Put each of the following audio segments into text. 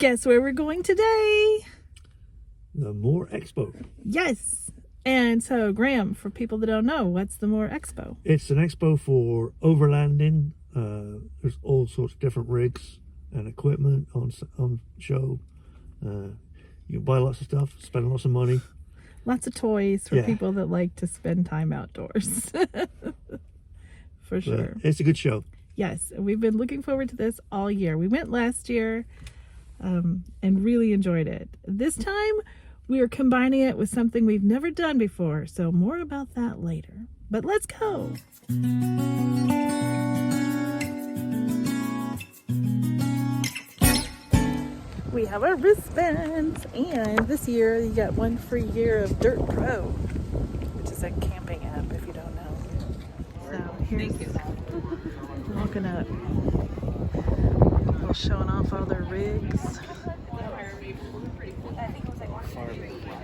Guess where we're going today? The Moore Expo. Yes. And so, Graham, for people that don't know, what's the Moore Expo? It's an expo for overlanding. There's all sorts of different rigs and equipment on show. You can buy lots of stuff, spend lots of money. Lots of toys for people that like to spend time outdoors. For sure. But it's a good show. Yes, we've been looking forward to this all year. We went last year and really enjoyed it. This time, we are combining it with something we've never done before, so more about that later. But let's go. We have our wristbands, and this year you got one free year of Dirt Pro, which is a camping app if you don't know. So here's walking up, all showing off all their rigs.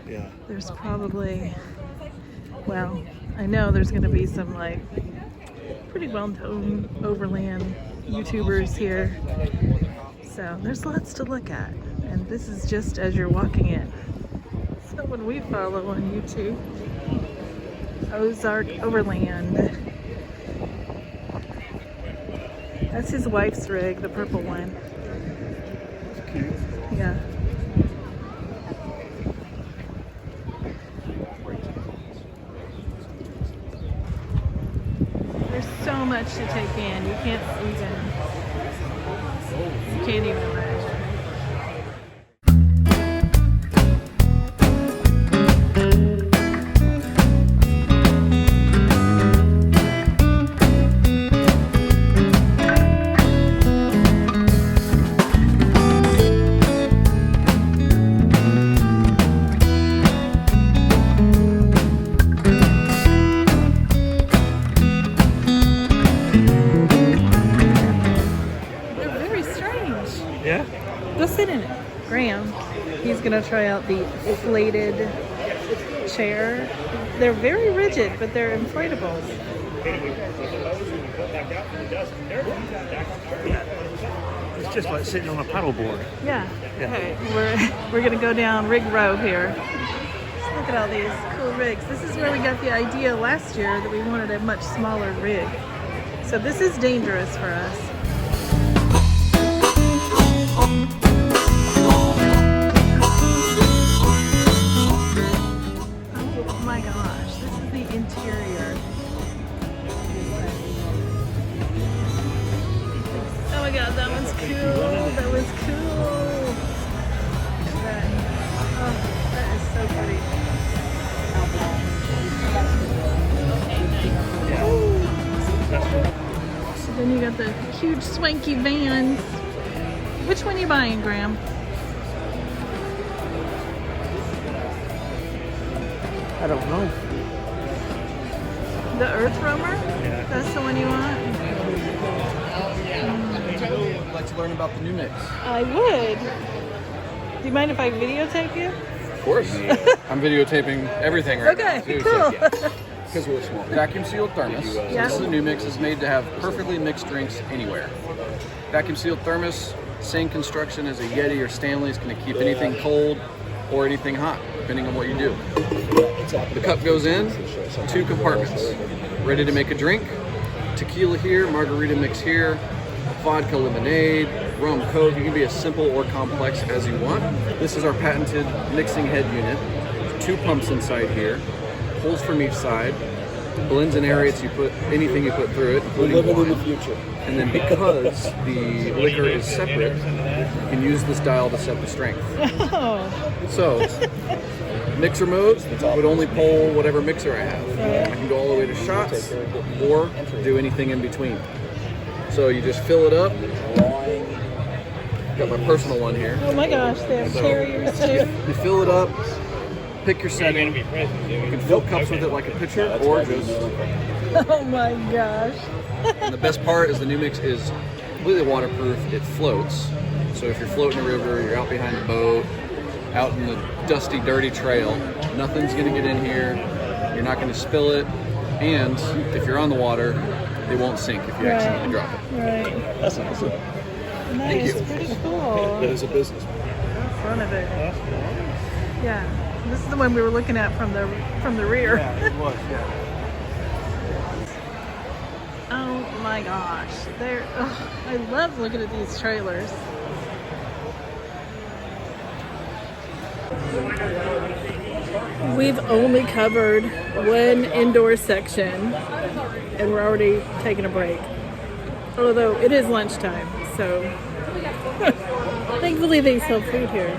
Yeah. There's probably, well, I know there's going to be some like pretty well-known overland YouTubers here. So there's lots to look at, and this is just as you're walking in. Someone we follow on YouTube, Ozark Overland. That's his wife's rig, the purple one. Cute. Yeah. There's so much to take in. You can't even imagine. Yeah? Go sit in it. Graham, he's gonna try out the inflated chair. They're very rigid, but they're inflatables. It's just like sitting on a paddleboard. Yeah. Okay. We're gonna go down rig row here. Just look at all these cool rigs. This is where we got the idea last year that we wanted a much smaller rig. So this is dangerous for us. Oh my gosh, this is the interior. Oh my god, that one's cool. That was cool. That is so pretty. So then you got the huge swanky vans. Which one are you buying, Graham? I don't know. The Earth Roamer? Yeah. That's the one you want? I'd like to learn about the new mix. I would. Do you mind if I videotape you? Of course. I'm videotaping everything right now. Okay, too, cool. Because we're small. Vacuum sealed thermos. So Yeah. this is the new mix. Is made to have perfectly mixed drinks anywhere. Vacuum sealed thermos, same construction as a Yeti or Stanley. It's going to keep anything cold or anything hot, depending on what you do. The cup goes in, 2 compartments. Ready to make a drink. Tequila here, margarita mix here, vodka lemonade, rum coke. You can be as simple or complex as you want. This is our patented mixing head unit. 2 pumps inside here, holes from each side, blends and aerates you put anything you put through it, including wine. in the future. And then because the liquor is separate, you can use this dial to set the strength. Oh. So, mixer mode would only pull whatever mixer I have. I can go all the way to shots or do anything in between. So you just fill it up. Got my personal one here. Oh my gosh, they have carriers too. You fill it up, pick your setting. You can fill cups with it like a pitcher or just... Oh my gosh. And the best part is the new mix is completely waterproof. It floats. So if you're floating a river, you're out behind the boat, out in the dusty, dirty trail, nothing's going to get in here. You're not going to spill it. And if you're on the water, it won't sink if you accidentally drop it. Right. That's awesome. That is pretty cool. That is a business. front of it. That's nice. Yeah, this is the one we were looking at from the rear. Yeah, it was, yeah. Oh my gosh, I love looking at these trailers. We've only covered one indoor section and we're already taking a break. Although it is lunchtime, so thankfully they sell food here.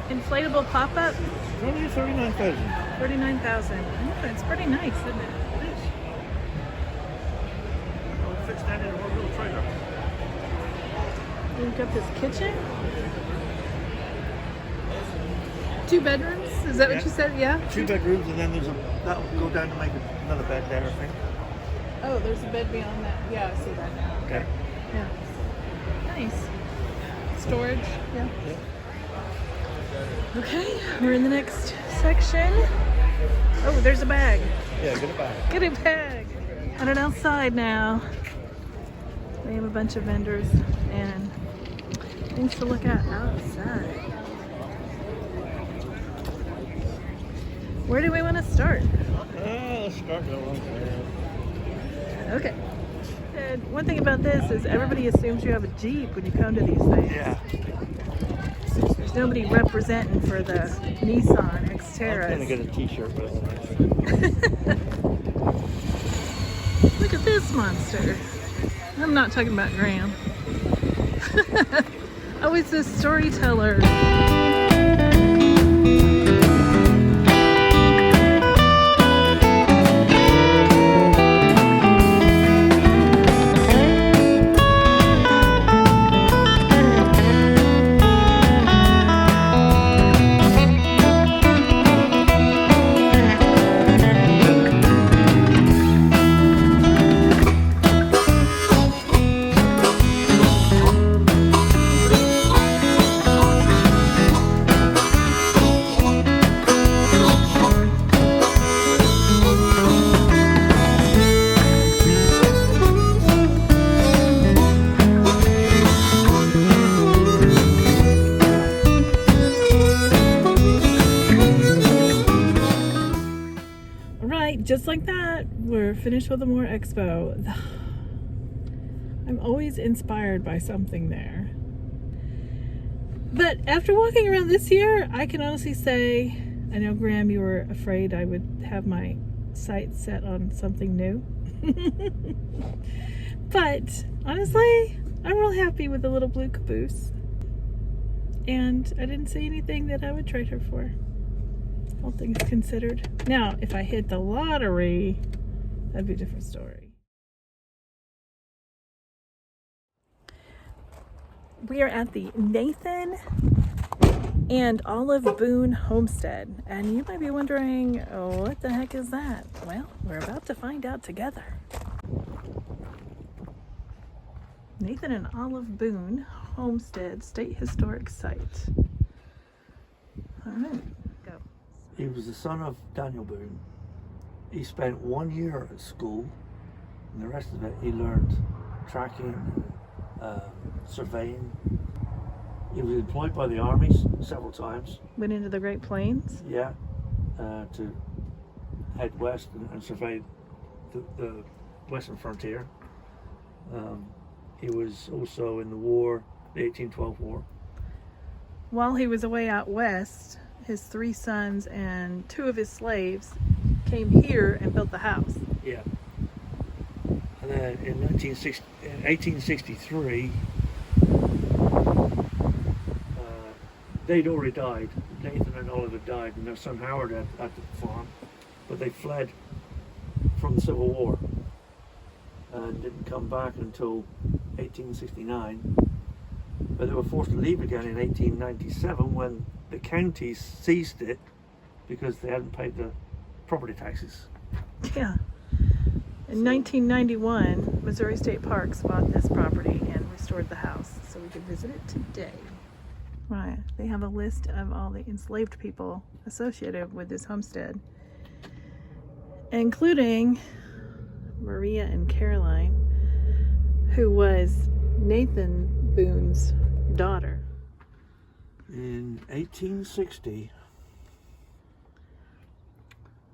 Inflatable pop-up? Only 39,000. 39,000. Oh, it's pretty nice, isn't it? It fits down in one little trailer. We've got this kitchen. 2 bedrooms? Is that what you said? Yeah? 2 bedrooms, and then that'll go down to make another bed there, I think. Oh, there's a bed beyond that. Yeah, I see that now. Okay. Yeah. Nice. Storage. Yeah. Okay, we're in the next section. Oh, there's a bag. Yeah, get it back. Get a bag. Headed outside now. They have a bunch of vendors and things to look at outside. Where do we want to start? Let's start going there. Okay. And one thing about this is everybody assumes you have a Jeep when you come to these things. Yeah. There's nobody representing for the Nissan I'm Xterras. gonna get a t-shirt with it. Look at this monster. I'm not talking about Graham. Oh, it's a storyteller. Just like that, we're finished with the Moore Expo. I'm always inspired by something there. But after walking around this year, I can honestly say, I know, Graham, you were afraid I would have my sights set on something new. But honestly, I'm real happy with the little blue caboose. And I didn't see anything that I would trade her for. All things considered. Now, if I hit the lottery, that'd be a different story. We are at the Nathan and Olive Boone Homestead. And you might be wondering, oh, what the heck is that? Well, we're about to find out together. Nathan and Olive Boone Homestead State Historic Site. All right. He was the son of Daniel Boone. He spent 1 year at school, and the rest of it he learned tracking, surveying. He was employed by the army several times. Went into the Great Plains? Yeah, to head west and survey the western frontier. He was also in the war, the 1812 war. While he was away out west, his 3 sons and 2 of his slaves came here and built the house. Yeah. And then in 1863, they'd already died. Nathan and Oliver died, and their son Howard at the farm. But they fled from the Civil War and didn't come back until 1869. But they were forced to leave again in 1897 when the county seized it because they hadn't paid the property taxes. Yeah. In 1991, Missouri State Parks bought this property and restored the house so we could visit it today. Right. They have a list of all the enslaved people associated with this homestead, including Maria and Caroline, who was Nathan Boone's daughter. In 1860,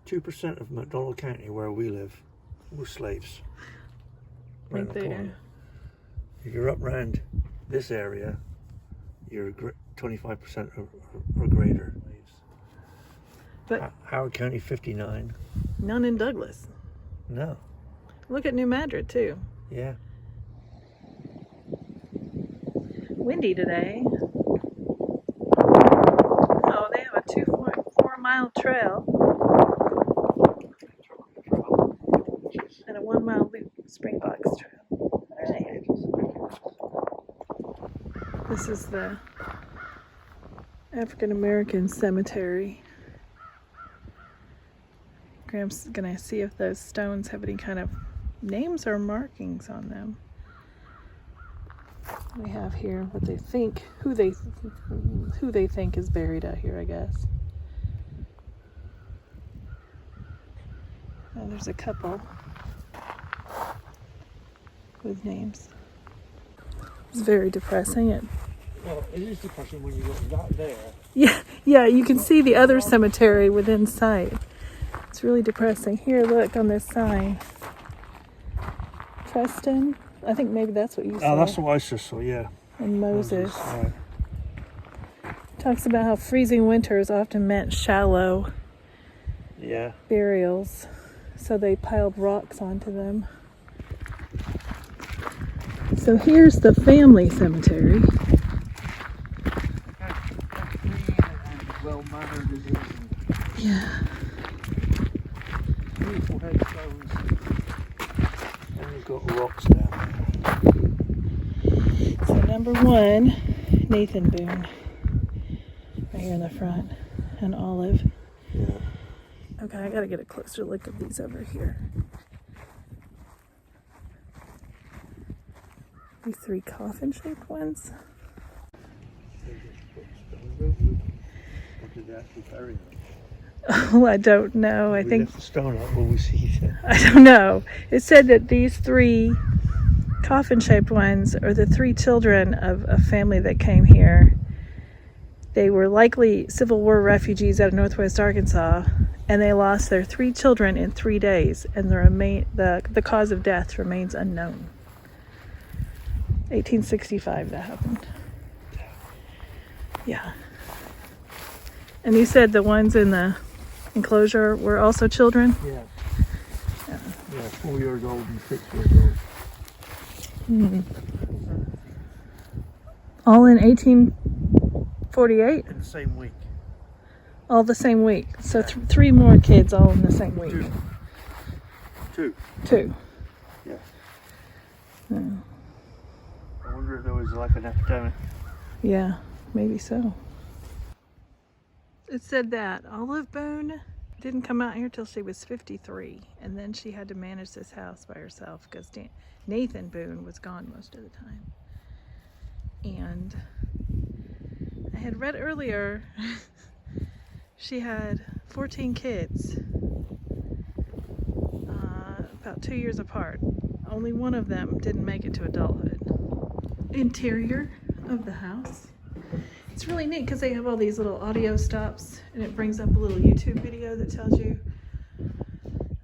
2% of McDonald County, where we live, were slaves. Right in the there. corner. If you're up around this area, you're 25% or greater. But Howard County, 59. none in Douglas. No. Look at New Madrid too. Yeah. Windy today. Oh, they have a 2.4 mile trail and a 1 mile loop Springbox trail. Alright. This is the African American cemetery. Graham's gonna see if those stones have any kind of names or markings on them. We have here what they think, who they think is buried out here, I guess. Oh, there's a couple with names. It's very depressing. Well, it is depressing when you look that there. Yeah, you can see the other cemetery within sight. It's really depressing. Here, look on this sign. Preston. I think maybe that's what you saw. Oh, that's what I just saw, yeah. And Moses. Right. Talks about how freezing winters often meant shallow Yeah. burials, so they piled rocks onto them. So here's the family cemetery. Well-mannered as it is. Yeah. Beautiful headstones. And you've got rocks down there. So number 1, Nathan Boone. Right here in the front. And Olive. Yeah. Okay, I gotta get a closer look at these over here. These 3 coffin-shaped ones. Or did they actually bury them? Oh, I don't know. I We think left the stone up, will we see them? I don't know. It said that these 3 coffin-shaped ones are the 3 children of a family that came here. They were likely Civil War refugees out of Northwest Arkansas, and they lost their 3 children in 3 days, and the cause of death remains unknown. 1865 that happened. Yeah. And you said the ones in the enclosure were also children? Yeah. Yeah. Yeah, 4 years old and 6 years old. All in 1848? In the same week. All the same week. So 3 more kids all in the same week. 2. 2. Yeah. Oh. I wonder if there was like an epidemic. Yeah, maybe so. It said that Olive Boone didn't come out here till she was 53, and then she had to manage this house by herself because Nathan Boone was gone most of the time. And I had read earlier she had 14 kids, about 2 years apart. Only one of them didn't make it to adulthood. Interior of the house. It's really neat because they have all these little audio stops, and it brings up a little YouTube video that tells you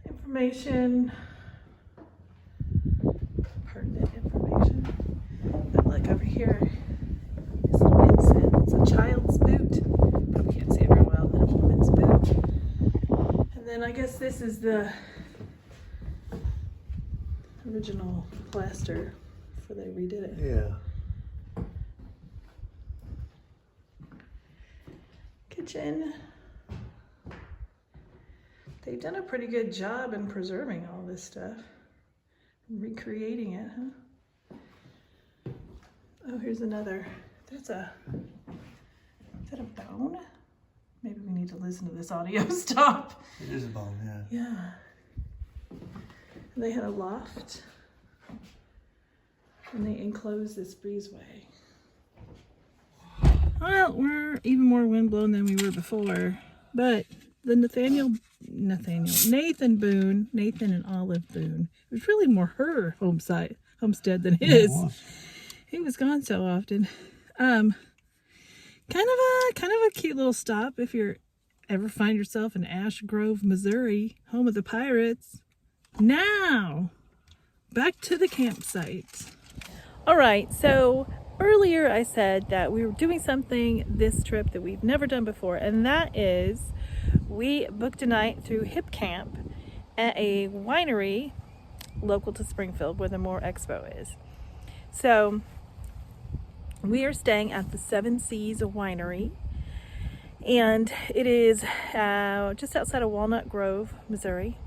information, pertinent information. But look over here, this little incense. It's a child's boot. Probably can't see it very well. And a woman's boot. And then I guess this is the original plaster before they redid it. Yeah. Kitchen. They've done a pretty good job in preserving all this stuff. Recreating it, huh? Oh, here's another. Is that a bone? Maybe we need to listen to this audio stop. It is a bone, yeah. Yeah. And they had a loft. And they enclosed this breezeway. Well, we're even more windblown than we were before. But the Nathan Boone, Nathan and Olive Boone, it was really more her homestead than his. Yeah, it was. He was gone so often. Kind of a cute little stop if you're ever find yourself in Ash Grove, Missouri, home of the Pirates. Now, back to the campsite. All right, so earlier I said that we were doing something this trip that we've never done before, and that is we booked a night through HipCamp at a winery local to Springfield where the Moore Expo is. So we are staying at the Seven Seas Winery, and it is just outside of Walnut Grove, Missouri.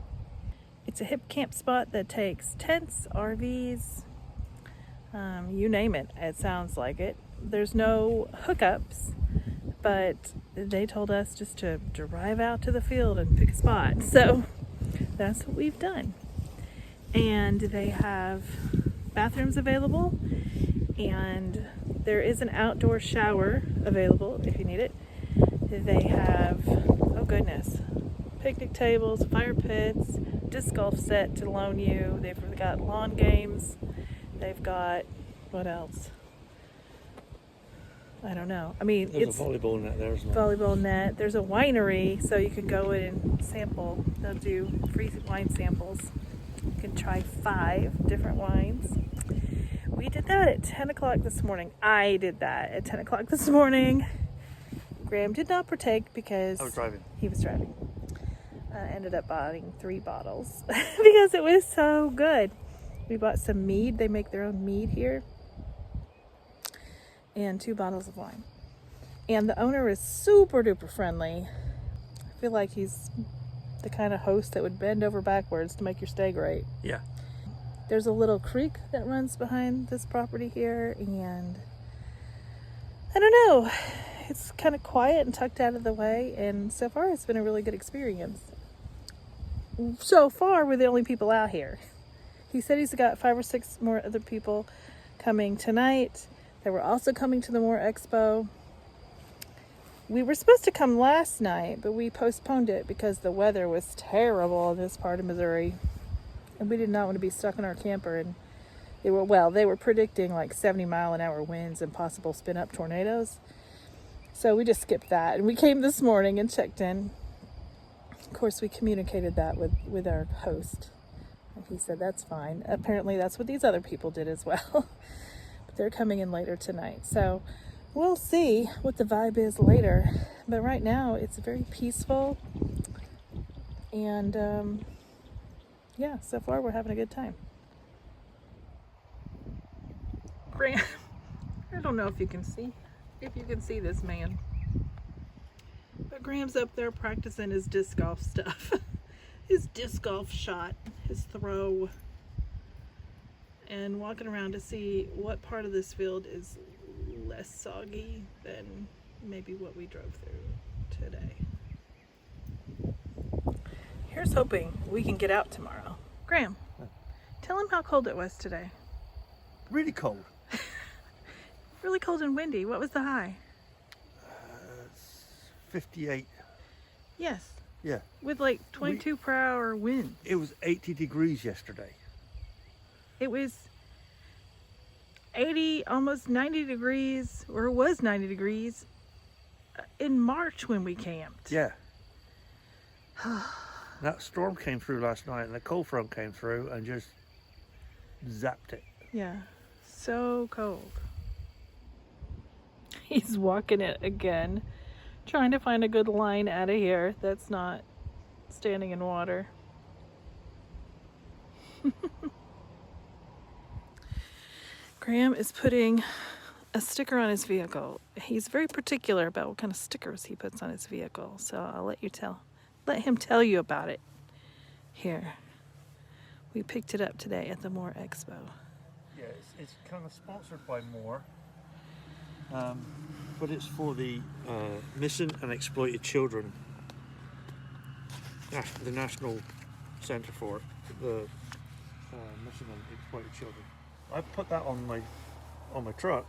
It's a hip camp spot that takes tents, RVs, you name it, it sounds like it. There's no hookups, but they told us just to drive out to the field and pick a spot. So that's what we've done. And they have bathrooms available, and there is an outdoor shower available if you need it. They have, oh goodness, picnic tables, fire pits, disc golf set to loan you. They've got lawn games. They've got, what else? I don't know. I mean, There's it's a volleyball net there, isn't there? volleyball net. There's a winery, so you can go in and sample. They'll do free wine samples. You can try 5 different wines. We did that at 10 o'clock this morning. I did that at 10 o'clock this morning. Graham did not partake because I was driving. he was driving. Ended up buying 3 bottles because it was so good. We bought some mead. They make their own mead here. And 2 bottles of wine. And the owner is super duper friendly. I feel like he's the kind of host that would bend over backwards to make your stay great. Yeah. There's a little creek that runs behind this property here, and I don't know, it's kind of quiet and tucked out of the way, and so far it's been a really good experience. So far we're the only people out here. He said he's got 5 or 6 more other people coming tonight. They were also coming to the Moore Expo. We were supposed to come last night, but we postponed it because the weather was terrible in this part of Missouri. And we did not want to be stuck in our camper. And they were predicting like 70-mile-an-hour winds and possible spin-up tornadoes. So we just skipped that. And we came this morning and checked in. Of course, we communicated that with our host. And he said that's fine. Apparently that's what these other people did as well. But they're coming in later tonight. So we'll see what the vibe is later. But right now it's very peaceful. And yeah, so far we're having a good time. Graham, I don't know if you can see this man. But Graham's up there practicing his disc golf stuff. His disc golf shot, his throw, and walking around to see what part of this field is less soggy than maybe what we drove through today. Here's hoping we can get out tomorrow. Graham, tell him how cold it was today. Really cold. Really cold and windy. What was the high? 58. Yes. Yeah. With like 22 per hour wind. It was 80 degrees yesterday. It was 80, almost 90 degrees, or it was 90 degrees in March when we camped. Yeah. That storm came through last night and the cold front came through and just zapped it. Yeah. So cold. He's walking it again, trying to find a good line out of here that's not standing in water. Graham is putting a sticker on his vehicle. He's very particular about what kind of stickers he puts on his vehicle, so I'll let him tell you about it. Here, we picked it up today at the Moore Expo. Yeah, it's kind of sponsored by Moore, but it's for the missing and exploited children. The National Centre for the missing and exploited children. I put that on my truck,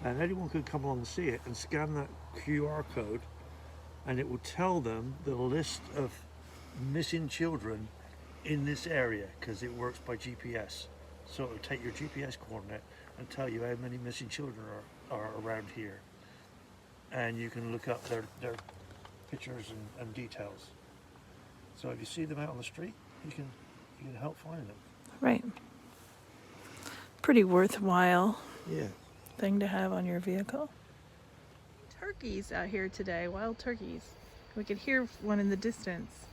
and anyone could come along and see it and scan that QR code, and it will tell them the list of missing children in this area because it works by GPS. So it'll take your GPS coordinate and tell you how many missing children are around here. And you can look up their pictures and details. So if you see them out on the street, you can help find them. Right. Pretty worthwhile Yeah. thing to have on your vehicle. Turkeys out here today, wild turkeys. We could hear one in the distance.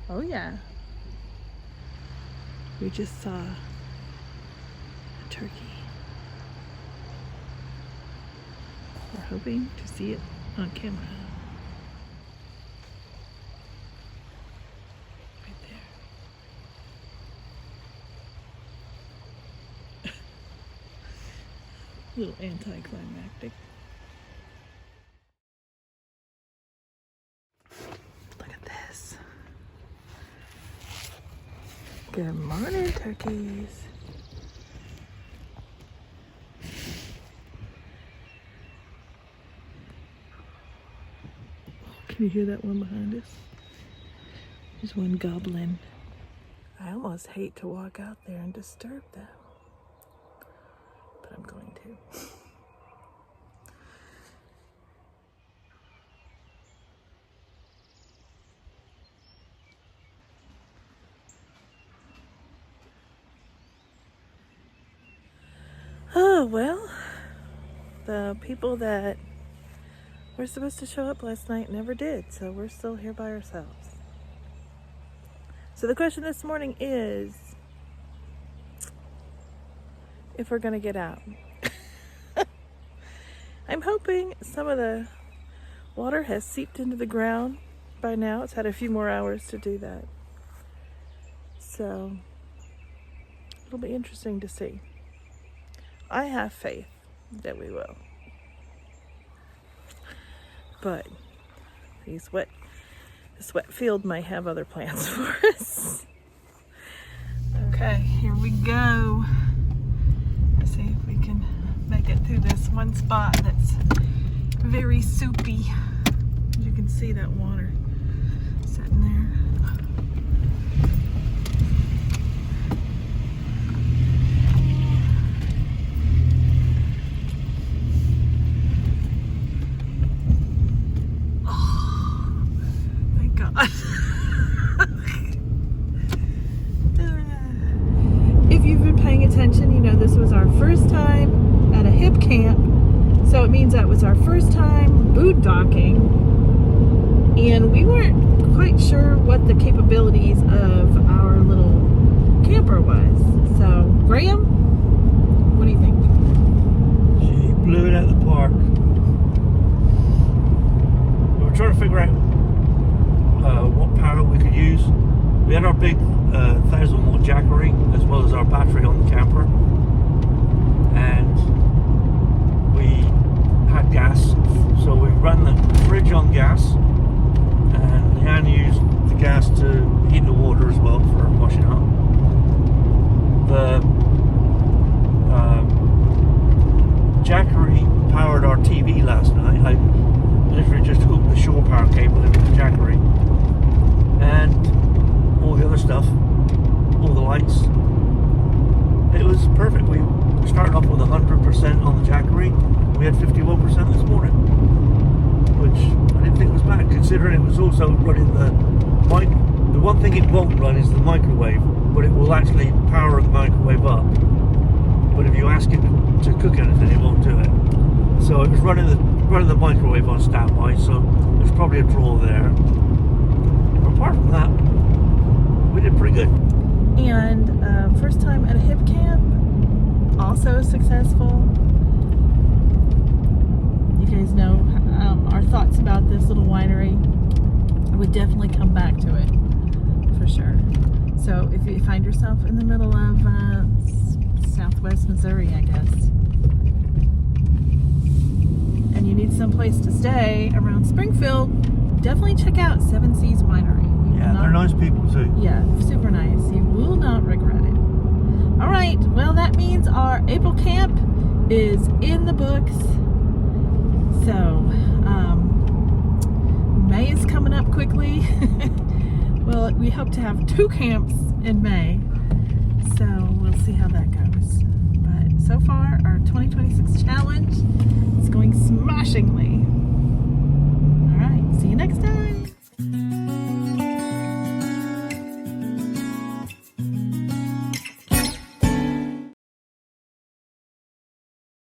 Oh yeah. We just saw a turkey. We're hoping to see it on camera. Right there. A little anticlimactic. Look at this. Good morning, turkeys. Can you hear that one behind us? There's one gobbling. I almost hate to walk out there and disturb them, but I'm going to. Oh, well, the people that were supposed to show up last night never did, so we're still here by ourselves. So the question this morning is if we're gonna get out. I'm hoping some of the water has seeped into the ground by now. It's had a few more hours to do that. So it'll be interesting to see. I have faith that we will. But this wet field might have other plans for us. Okay, here we go. Let's see if we can make it through this one spot that's very soupy. You can see that water sitting there. If you've been paying attention, you know this was our first time at a HipCamp, so it means that was our first time boon-docking, and we weren't quite sure what the capabilities of our little camper was. So, Graham, what do you think? She blew it out of the park. We were trying to figure out what power we could use. We had our big 1,000-watt Jackery as well as our battery on the camper, and we had gas, so we ran the fridge on gas, and Leanne used the gas to heat the water as well for washing up. The Jackery powered our TV last night. I literally just hooked the shore power cable into the Jackery, and all the other stuff, all the lights. It was perfect. We started off with 100% on the Jackery. We had 51% this morning, which I didn't think was bad, considering it was also running the one thing it won't run is the microwave, but it will actually power the microwave up. But if you ask it to cook anything, it won't do it. So it was running the microwave on standby, so there's probably a draw there. But apart from that, we did pretty good. And first time at a HipCamp, also successful. You guys know our thoughts about this little winery. I would definitely come back to it, for sure. So if you find yourself in the middle of southwest Missouri, I guess, and you need some place to stay around Springfield, definitely check out Seven Seas Winery. Yeah, they're nice people too. Yeah, super nice. You will not regret it. All right, well that means our April camp is in the books. So, May is coming up quickly. Well, we hope to have 2 camps in May, so we'll see how that goes. But so far, our 2026